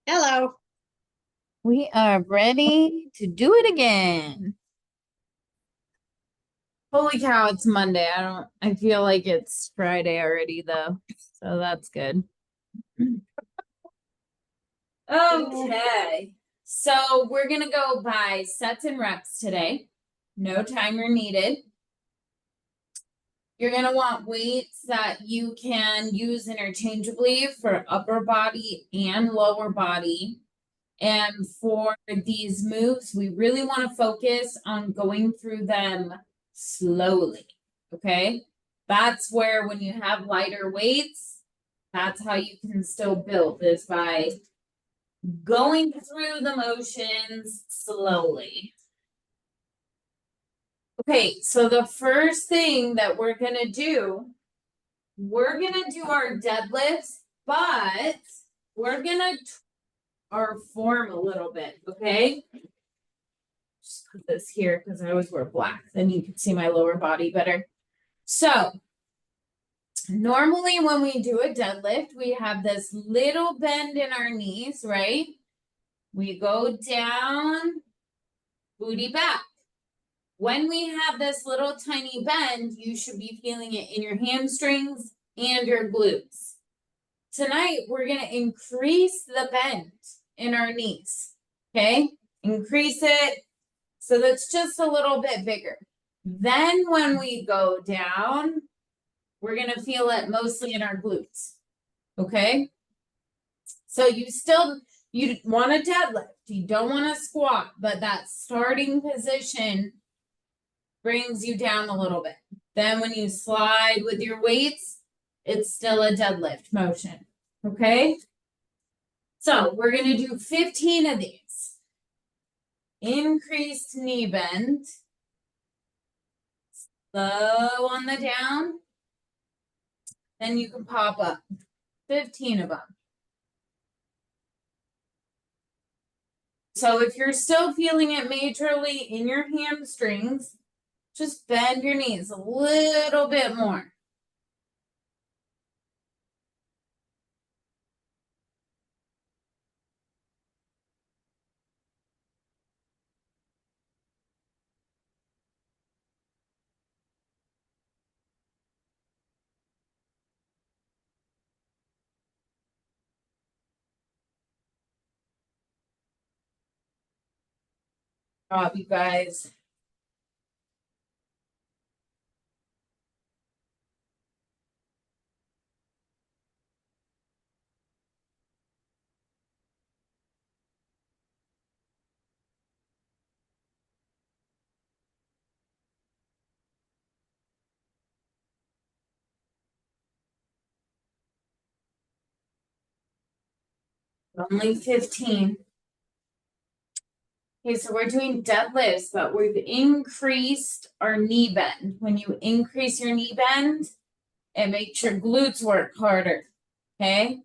Hello. We are ready to do it again. Holy cow, it's Monday. I feel like it's Friday already though. So that's good. Okay. So we're gonna go by sets and reps today. No timer needed. You're gonna want weights that you can use interchangeably for upper body and lower body. And for these moves, we really want to focus on going through them slowly. Okay. That's where when you have lighter weights, that's how you can still build is by going through the motions slowly. Okay, so the first thing that we're going to do, our deadlifts, but we're going to our form a little bit, okay? Just put this here because I always wear black. Then you can see my lower body better. So normally when we do a deadlift, we have this little bend in our knees, right? We go down, booty back. When we have this little tiny bend, you should be feeling it in your hamstrings and your glutes. Tonight, we're going to increase the bend in our knees. Okay? Increase it so that's just a little bit bigger. Then when we go down, we're going to feel it mostly in our glutes. Okay? So you want to deadlift. You don't want to squat, but that starting position brings you down a little bit. Then when you slide with your weights, it's still a deadlift motion. Okay? So we're going to do 15 of these. Increased knee bend. Slow on the down. Then you can pop up 15 of them. So if you're still feeling it majorly in your hamstrings, just bend your knees a little bit more. You guys. Only 15. Okay, so we're doing deadlifts, but we've increased our knee bend. When you increase your knee bend, it makes your glutes work harder. Okay?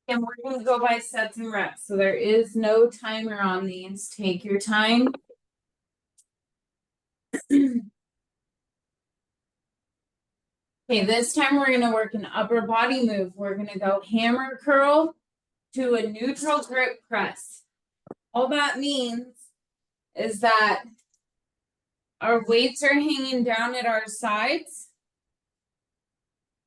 And we're going to go by sets and reps. So there is no timer on these. Take your time. Okay, this time we're going to work an upper body move. We're going to go hammer curl to a neutral grip press. All that means is that our weights are hanging down at our sides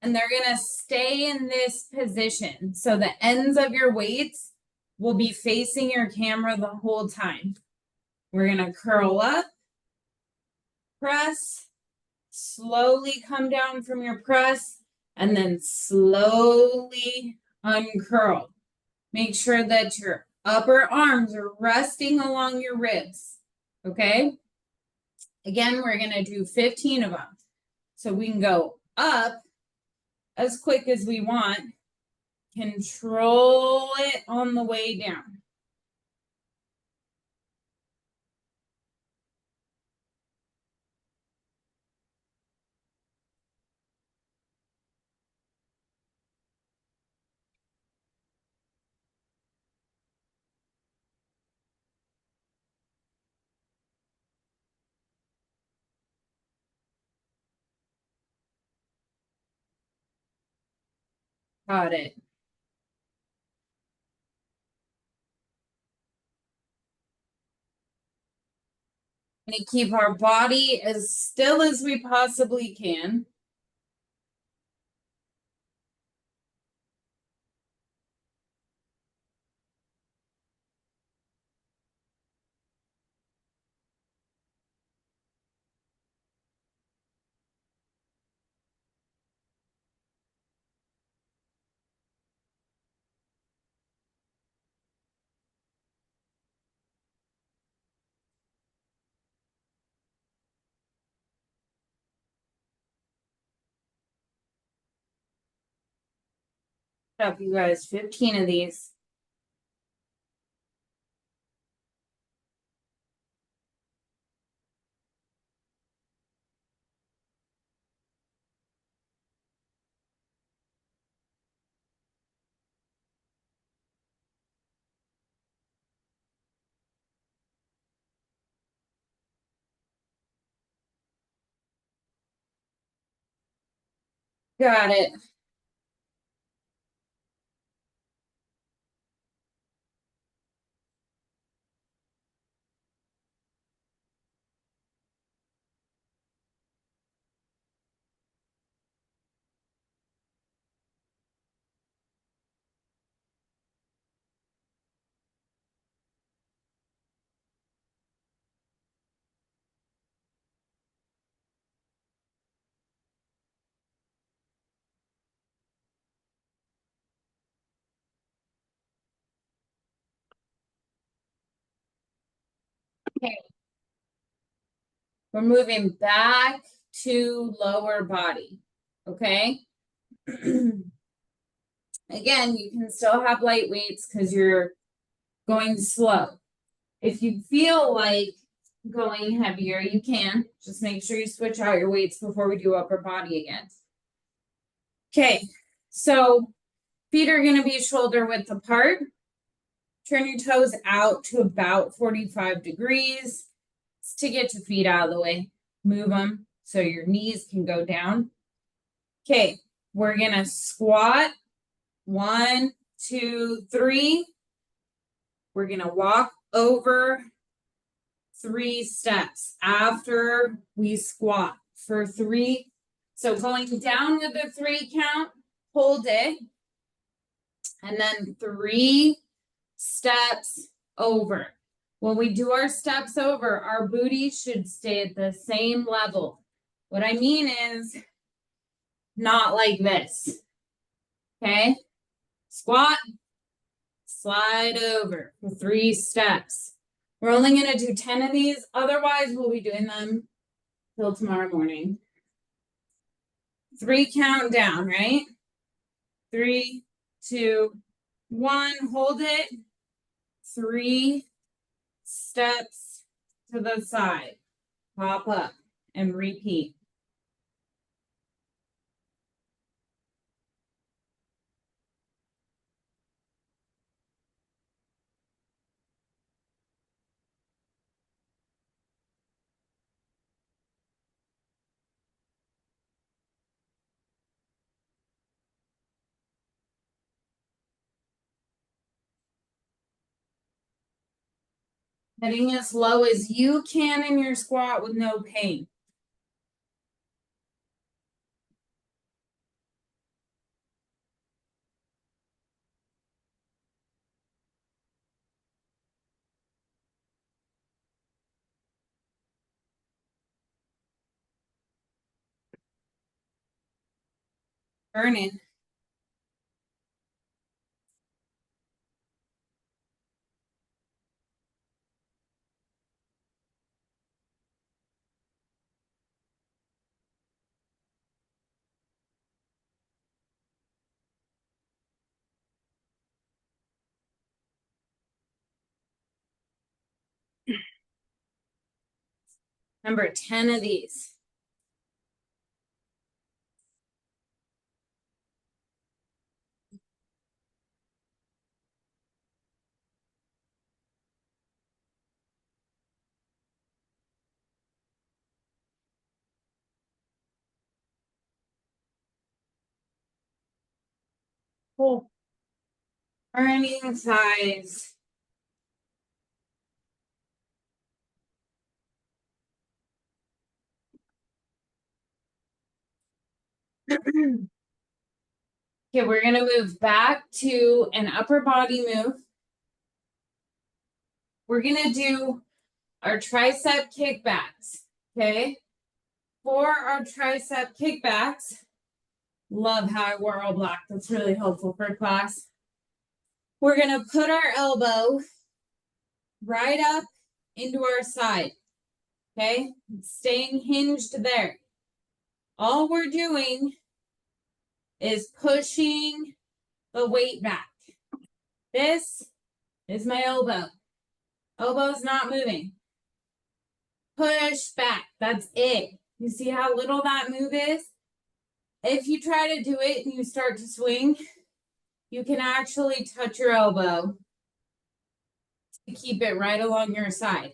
and they're going to stay in this position. So the ends of your weights will be facing your camera the whole time. We're going to curl up, press, slowly come down from your press, and then slowly uncurl. Make sure that your upper arms are resting along your ribs. Okay? Again, we're going to do 15 of them. So we can go up as quick as we want. Control it on the way down. Got it. Gonna keep our body as still as we possibly can. Up, you guys, 15 of these. Got it. Okay. We're moving back to lower body. Okay. Again, you can still have light weights because you're going slow. If you feel like going heavier, you can. Just make sure you switch out your weights before we do upper body again. Okay, so feet are going to be shoulder width apart. Turn your toes out to about 45 degrees to get your feet out of the way. Move them so your knees can go down. Okay, we're going to squat. 1, 2, 3. We're going to walk over 3 steps after we squat for 3. So going down with the 3 count, hold it, and then 3 steps over. When we do our steps over, our booty should stay at the same level. What I mean is not like this. Okay? Squat, slide over for 3 steps. We're only going to do 10 of these. Otherwise, we'll be doing them till tomorrow morning. 3 count down, right? 3, 2, 1. Hold it. 3 steps to the side. Pop up and repeat. Heading as low as you can in your squat with no pain. Burning. Remember, 10 of these. Cool. Or any size. Okay, we're gonna move back to an upper body move. We're gonna do our tricep kickbacks, okay? For our tricep kickbacks, love how I wore all black. That's really helpful for class. We're gonna put our elbow right up into our side, okay? Staying hinged there. All we're doing is pushing the weight back. This is my elbow. Elbow's not moving. Push back. That's it. You see how little that move is? If you try to do it and you start to swing, you can actually touch your elbow to keep it right along your side.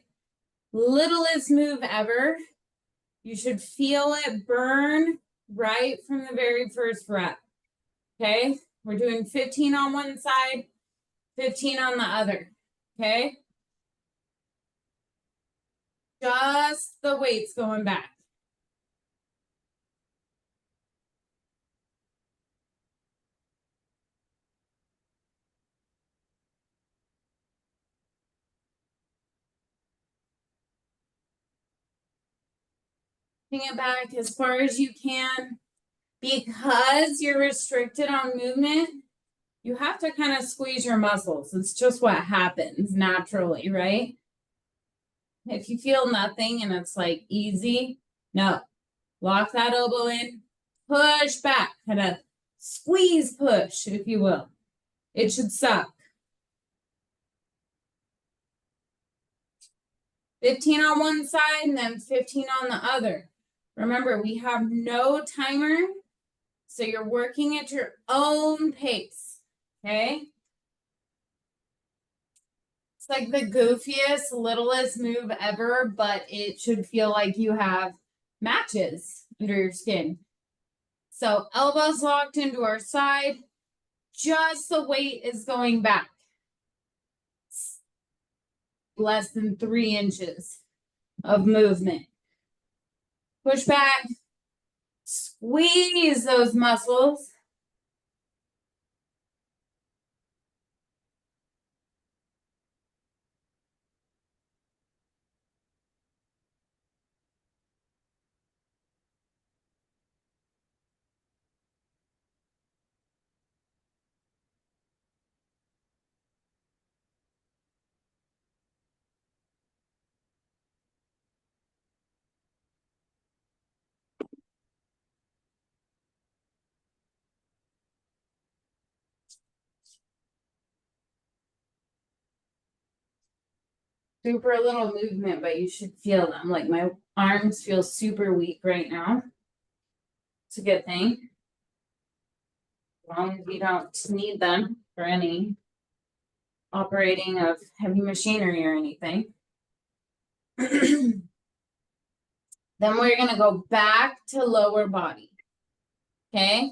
Littlest move ever. You should feel it burn right from the very first rep. Okay? We're doing 15 on one side, 15 on the other. Okay? Just the weights going back. Bring it back as far as you can. Because you're restricted on movement, you have to kind of squeeze your muscles. It's just what happens naturally, right? If you feel nothing and it's like easy, no. Lock that elbow in, push back, kind of squeeze push, if you will. It should suck. 15 on one side and then 15 on the other. Remember, we have no timer, so you're working at your own pace, okay? It's like the goofiest, littlest move ever, but it should feel like you have matches under your skin. So elbows locked into our side, just the weight is going back. Less than 3 inches of movement. Push back, squeeze those muscles. Super little movement, but you should feel them. Like my arms feel super weak right now. It's a good thing. As long as you don't need them for any operating of heavy machinery or anything. Then we're going to go back to lower body. Okay.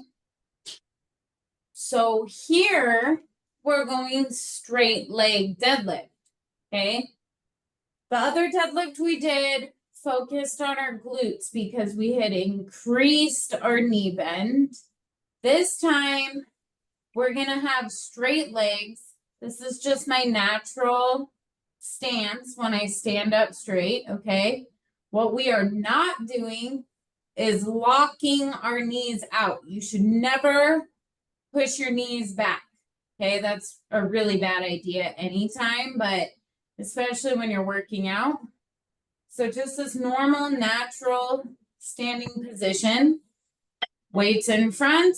So here we're going straight leg deadlift. Okay. The other deadlift we did focused on our glutes because we had increased our knee bend. This time we're going to have straight legs. This is just my natural stance when I stand up straight, okay? What we are not doing is locking our knees out. You should never push your knees back, okay? That's a really bad idea anytime, but especially when you're working out. So just this normal, natural standing position, weights in front,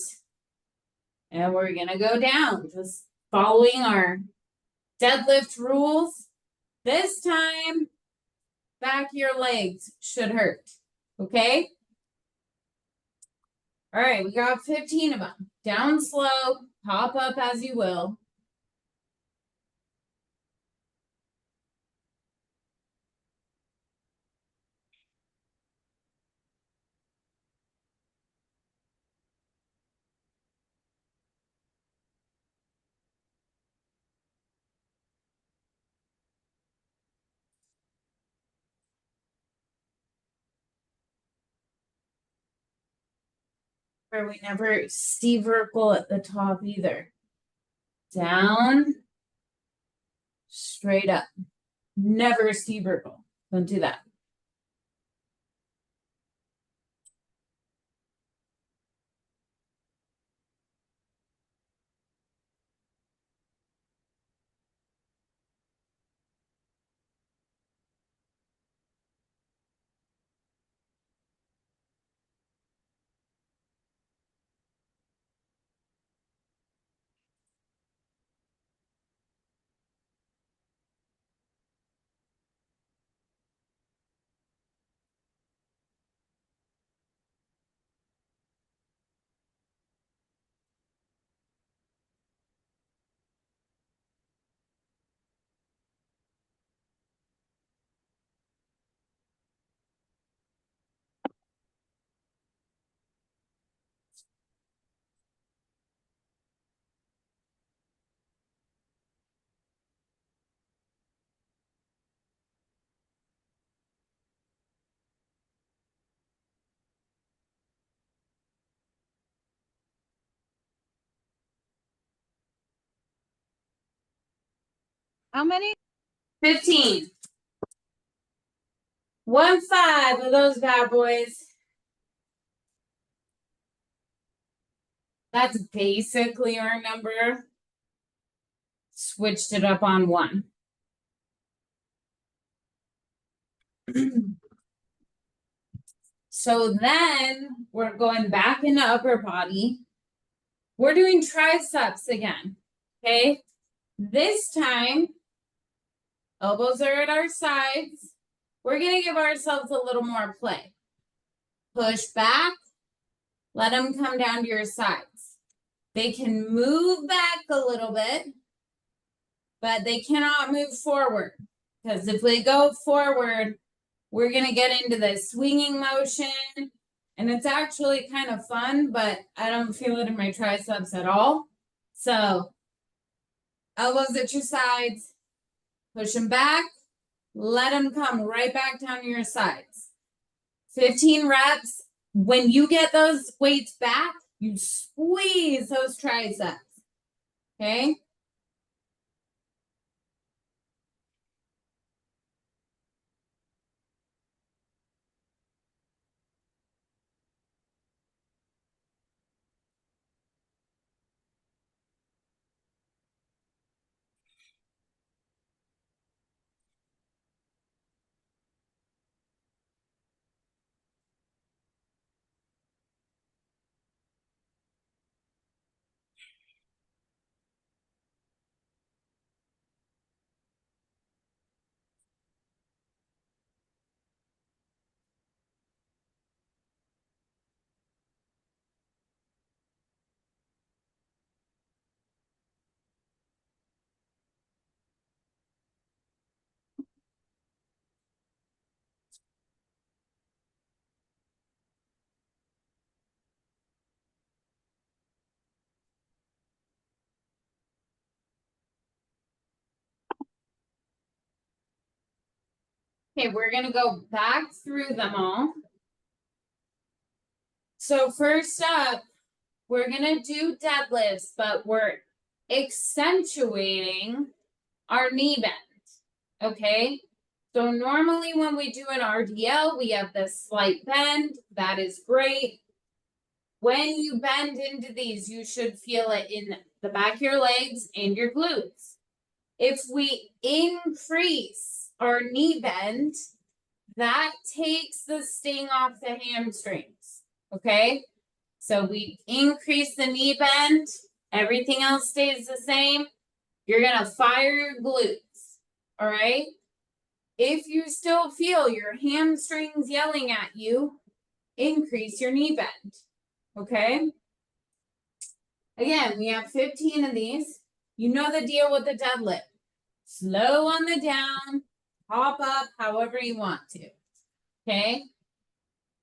and we're gonna go down, just following our deadlift rules. This time, back of your legs should hurt, okay? All right, we got 15 of them. Down slow, pop up as you will. Or we never see vertical at the top either. Down, straight up. Never see vertical. Don't do that. How many? 15. 1-5 of those bad boys. That's basically our number. Switched it up on 1. So then we're going back into upper body. We're doing triceps again. Okay. This time, elbows are at our sides. We're going to give ourselves a little more play. Push back. Let them come down to your sides. They can move back a little bit, but they cannot move forward. Because if we go forward, we're going to get into the swinging motion. And it's actually kind of fun, but I don't feel it in my triceps at all. So, elbows at your sides. Push them back. Let them come right back down to your sides. 15 reps. When you get those weights back, you squeeze those triceps. Okay? Okay, we're going to go back through them all. So first up, we're going to do deadlifts, but we're accentuating our knee bend. Okay? So normally when we do an RDL, we have this slight bend. That is great. When you bend into these, you should feel it in the back of your legs and your glutes. If we increase our knee bend, that takes the sting off the hamstrings. Okay? So we increase the knee bend, everything else stays the same. You're going to fire your glutes. All right? If you still feel your hamstrings yelling at you, increase your knee bend. Okay? Again, we have 15 of these. You know the deal with the deadlift. Slow on the down, hop up however you want to. Okay?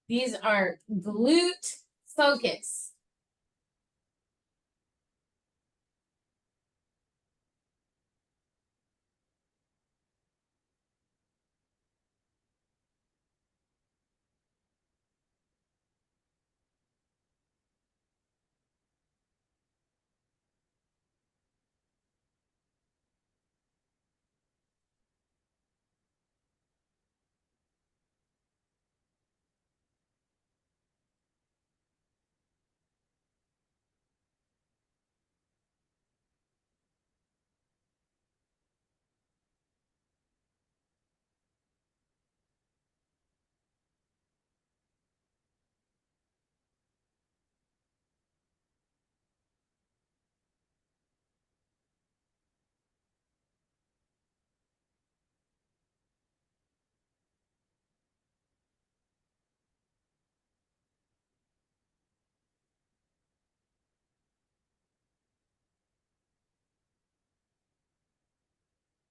These are glute focus.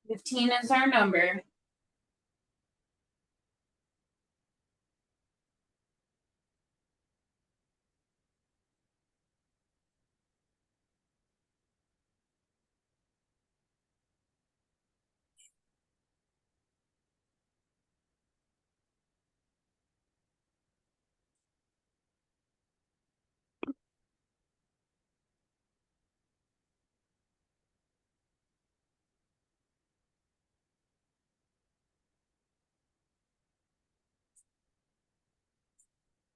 15 is our number.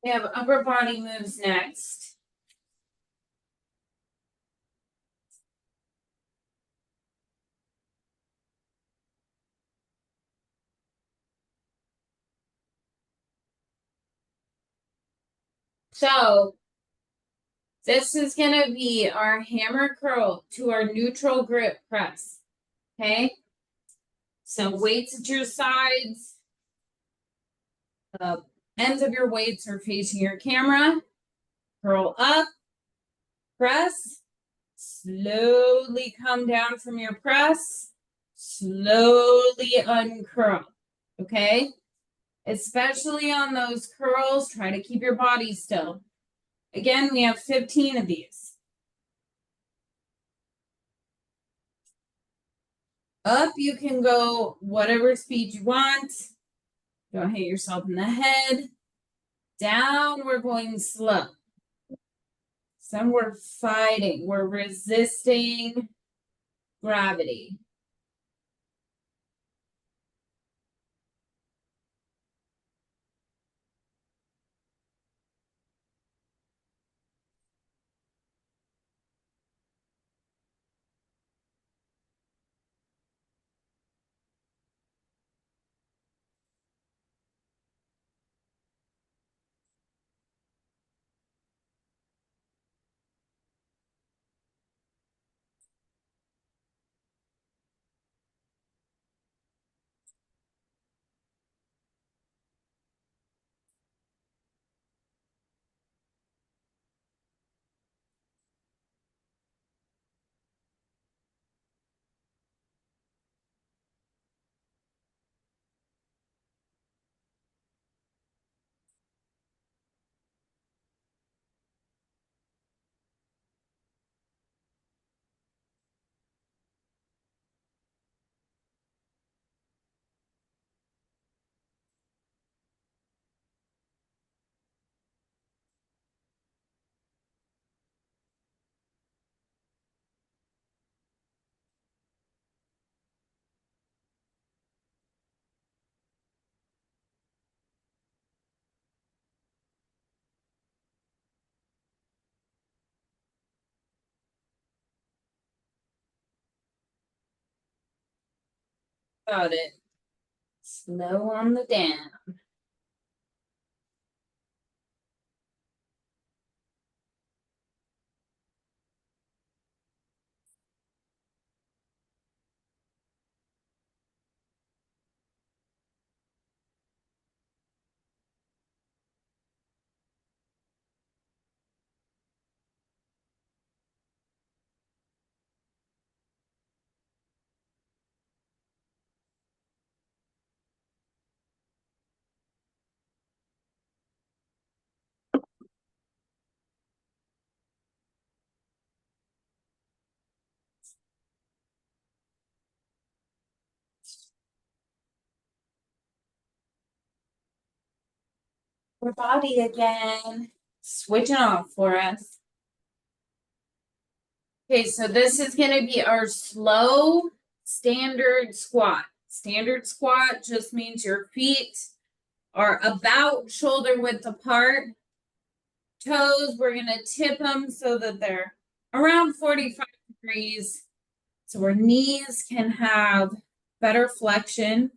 We have upper body moves next. So this is gonna be our hammer curl to our neutral grip press. Okay. So weights at your sides. The ends of your weights are facing your camera. Curl up, press, slowly come down from your press, slowly uncurl. Okay. Especially on those curls, try to keep your body still. Again, we have 15 of these. Up, you can go whatever speed you want. Don't hit yourself in the head. Down, we're going slow. Some we're fighting, we're resisting gravity. Got it. Slow on the down. Our body again. Switching off for us. Okay, so this is going to be our slow standard squat. Standard squat just means your feet are about shoulder width apart. Toes, we're going to tip them so that they're around 45 degrees. So our knees can have better flexion.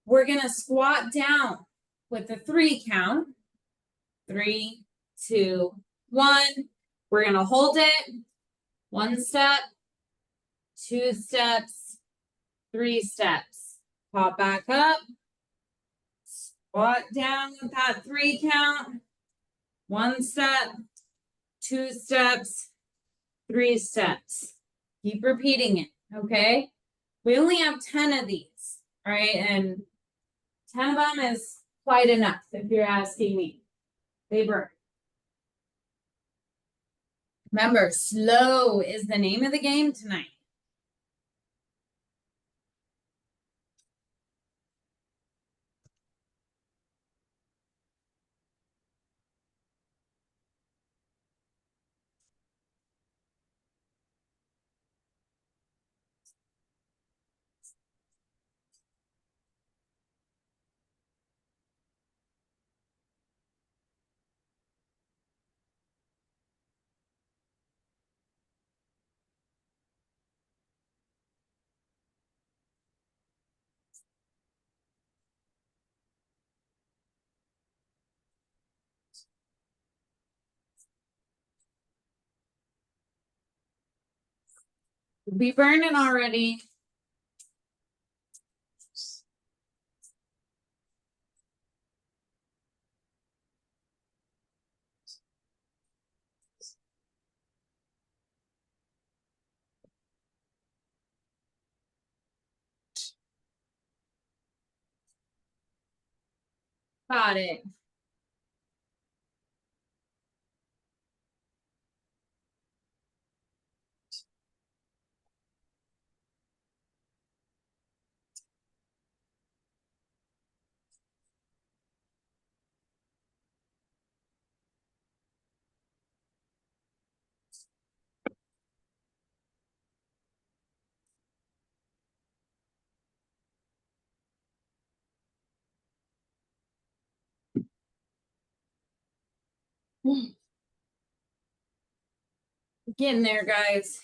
We're going to squat down with a 3 count. 3, 2, 1. We're going to hold it. 1 step, 2 steps, 3 steps. Pop back up. Squat down with that 3 count. 1 step, 2 steps, 3 steps. Keep repeating it, okay? We only have 10 of these, right? And 10 of them is quite enough if you're asking me. They burn. Remember, slow is the name of the game tonight. Be burning already. Got it. Getting there, guys.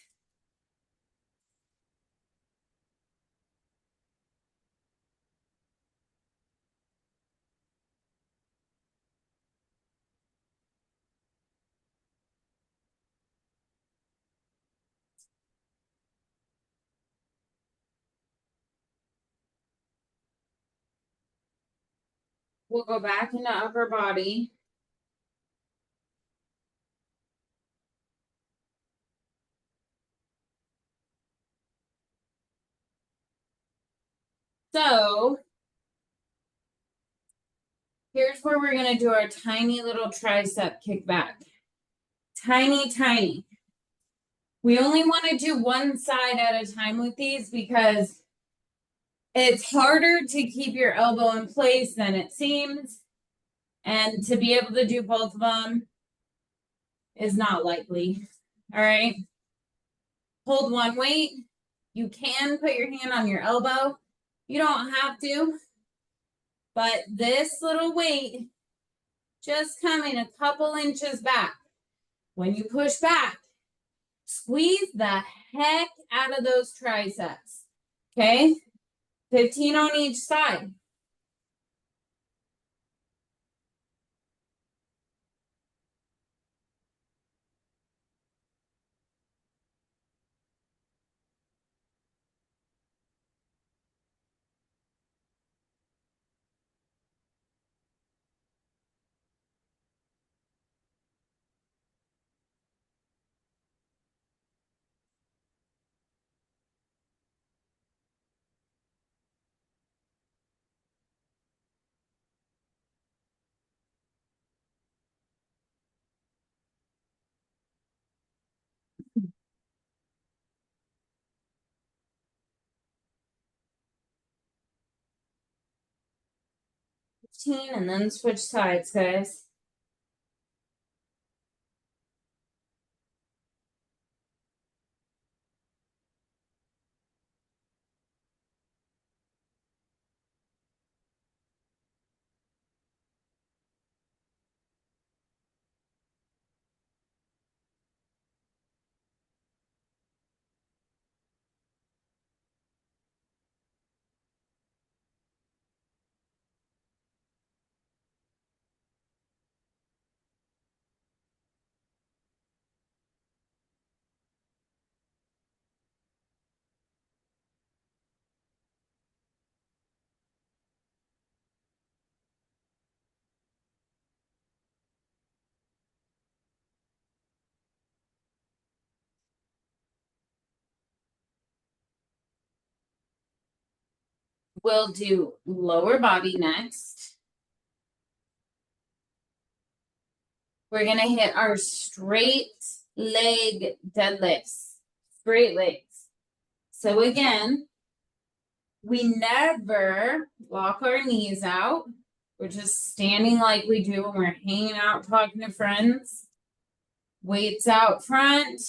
We'll go back into upper body. So here's where we're gonna do our tiny little tricep kickback. Tiny, tiny. We only want to do one side at a time with these because it's harder to keep your elbow in place than it seems. And to be able to do both of them is not likely. All right. Hold one weight. You can put your hand on your elbow. You don't have to. But this little weight just coming a couple inches back. When you push back, squeeze the heck out of those triceps. Okay? 15 on each side. And then switch sides, guys. We'll do lower body next. We're gonna hit our straight leg deadlifts, straight legs. So again, we never lock our knees out. We're just standing like we do when we're hanging out, talking to friends. Weights out front.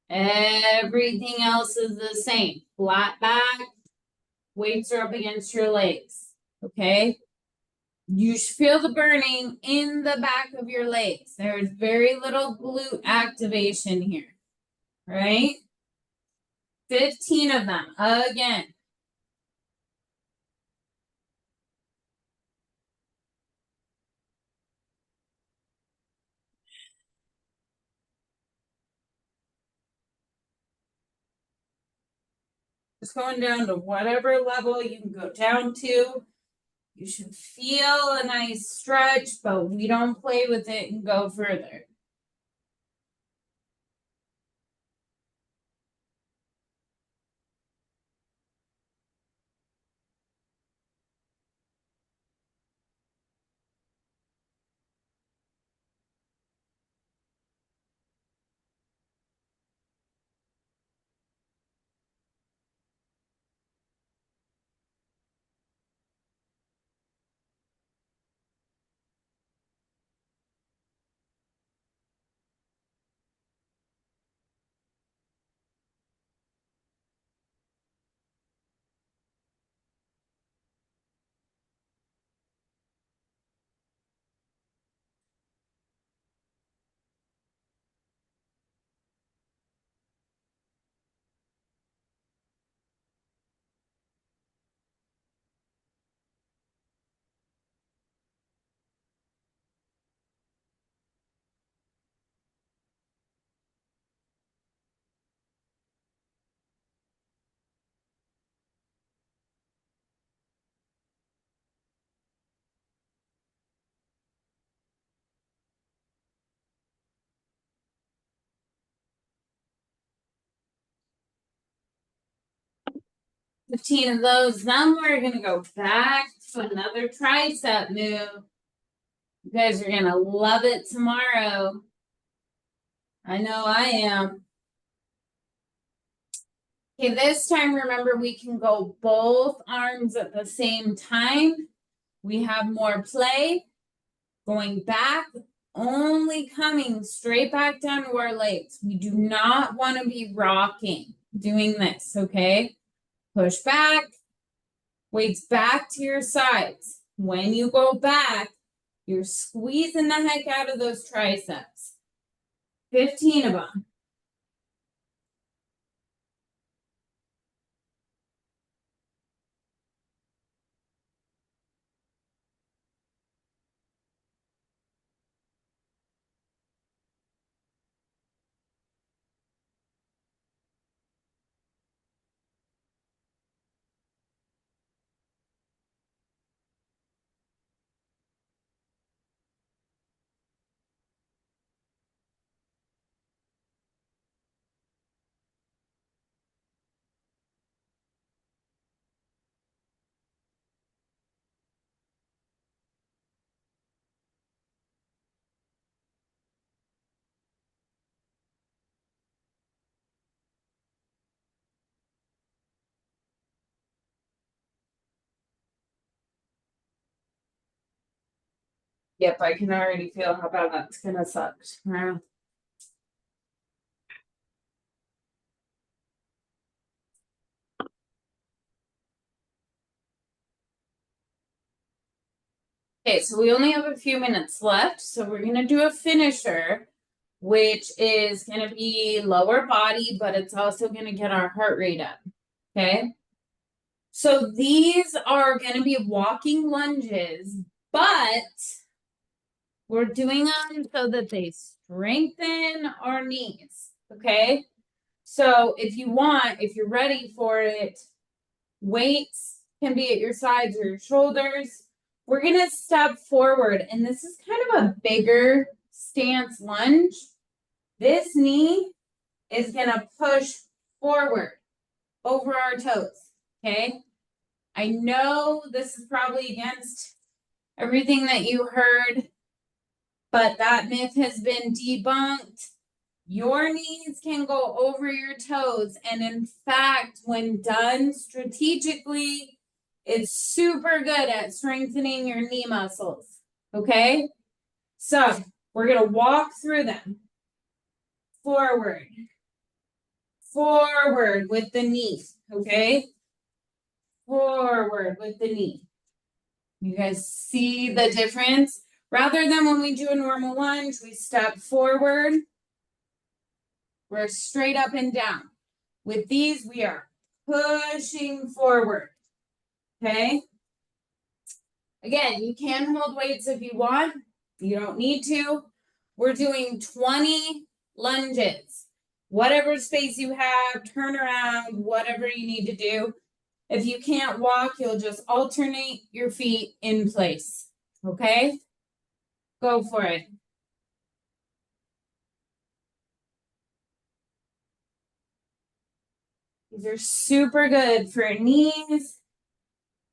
Everything else is the same. Flat back. Weights are up against your legs. Okay? You should feel the burning in the back of your legs. There's very little glute activation here. Right? 15 of them. Again. Just going down to whatever level you can go down to. You should feel a nice stretch, but we don't play with it and go further. Fifteen of those. Then we're gonna go back to another tricep move. You guys are gonna love it tomorrow. I know I am. Okay, this time remember we can go both arms at the same time. We have more play. Going back, only coming straight back down to our legs. We do not want to be rocking doing this, okay? Push back, weights back to your sides. When you go back, you're squeezing the heck out of those triceps. 15 of them. Yep, I can already feel how bad that's gonna suck. Okay, so we only have a few minutes left, so we're gonna do a finisher, which is gonna be lower body, but it's also gonna get our heart rate up. Okay. So these are gonna be walking lunges, but we're doing them so that they strengthen our knees. Okay. So if you want, if you're ready for it, weights can be at your sides or your shoulders. We're gonna step forward, and this is kind of a bigger stance lunge. This knee is gonna push forward over our toes, okay? I know this is probably against everything that you heard, but that myth has been debunked. Your knees can go over your toes, and in fact, when done strategically, it's super good at strengthening your knee muscles. Okay? So, we're going to walk through them. Forward. Forward with the knee. Okay? Forward with the knee. You guys see the difference? Rather than when we do a normal lunge, we step forward. We're straight up and down. With these, we are pushing forward. Okay? Again, you can hold weights if you want. You don't need to. We're doing 20 lunges. Whatever space you have, turn around, whatever you need to do. If you can't walk, you'll just alternate your feet in place. Okay? Go for it. These are super good for your knees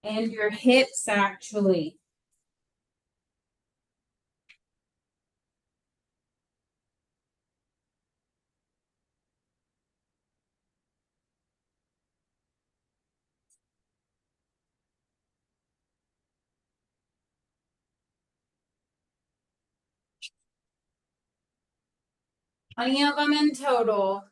and your hips, actually. How many of them in total?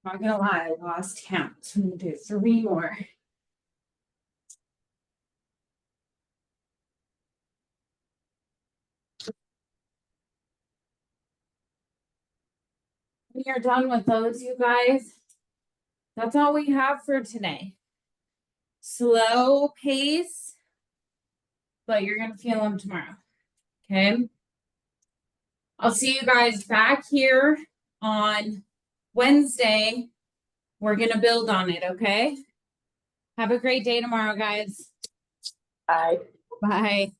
Not gonna lie, I lost count. I'm gonna do 3 more. We are done with those, you guys. That's all we have for today. Slow pace, but you're gonna feel them tomorrow. Okay. I'll see you guys back here on Wednesday. We're gonna build on it, okay? Have a great day tomorrow, guys. Bye. Bye.